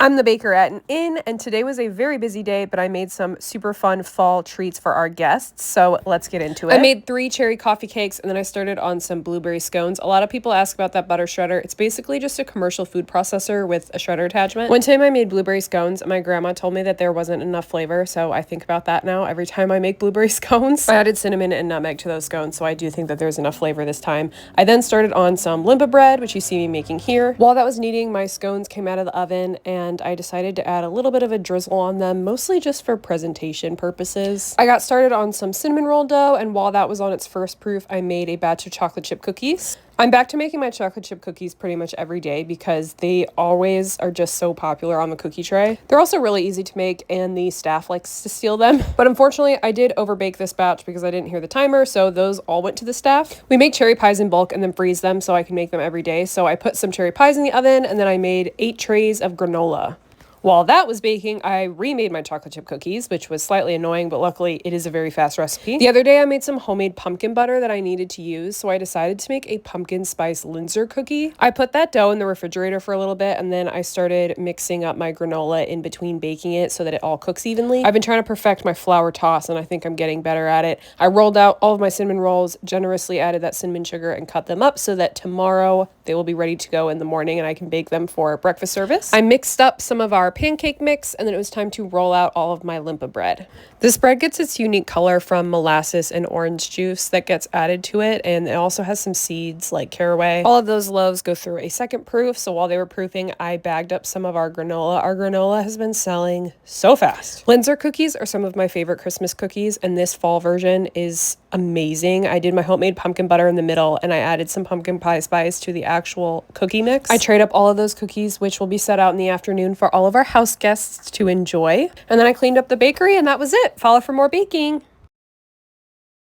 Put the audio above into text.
I'm the baker at an inn, and today was a very busy day, but I made some super fun fall treats for our guests, so let's get into it. I made 3 cherry coffee cakes, and then I started on some blueberry scones. A lot of people ask about that butter shredder. It's basically just a commercial food processor with a shredder attachment. One time I made blueberry scones, and my grandma told me that there wasn't enough flavor, so I think about that now every time I make blueberry scones. I added cinnamon and nutmeg to those scones, so I do think that there's enough flavor this time. I then started on some limpa bread, which you see me making here. While that was kneading, my scones came out of the oven, and I decided to add a little bit of a drizzle on them, mostly just for presentation purposes. I got started on some cinnamon roll dough, and while that was on its first proof, I made a batch of chocolate chip cookies. I'm back to making my chocolate chip cookies pretty much every day because they always are just so popular on the cookie tray. They're also really easy to make, and the staff likes to steal them. But unfortunately, I did overbake this batch because I didn't hear the timer, so those all went to the staff. We make cherry pies in bulk and then freeze them so I can make them every day. So I put some cherry pies in the oven, and then I made 8 trays of granola. While that was baking, I remade my chocolate chip cookies, which was slightly annoying, but luckily it is a very fast recipe. The other day I made some homemade pumpkin butter that I needed to use, so I decided to make a pumpkin spice Linzer cookie. I put that dough in the refrigerator for a little bit, and then I started mixing up my granola in between baking it so that it all cooks evenly. I've been trying to perfect my flour toss, and I think I'm getting better at it. I rolled out all of my cinnamon rolls, generously added that cinnamon sugar, and cut them up so that tomorrow they will be ready to go in the morning and I can bake them for breakfast service. I mixed up some of our pancake mix, and then it was time to roll out all of my limpa bread. This bread gets its unique color from molasses and orange juice that gets added to it, and it also has some seeds like caraway. All of those loaves go through a second proof, so while they were proofing, I bagged up some of our granola. Our granola has been selling so fast. Linzer cookies are some of my favorite Christmas cookies, and this fall version is amazing. I did my homemade pumpkin butter in the middle, and I added some pumpkin pie spice to the actual cookie mix. I trade up all of those cookies, which will be set out in the afternoon for all of our house guests to enjoy. And then I cleaned up the bakery, and that was it. Follow for more baking.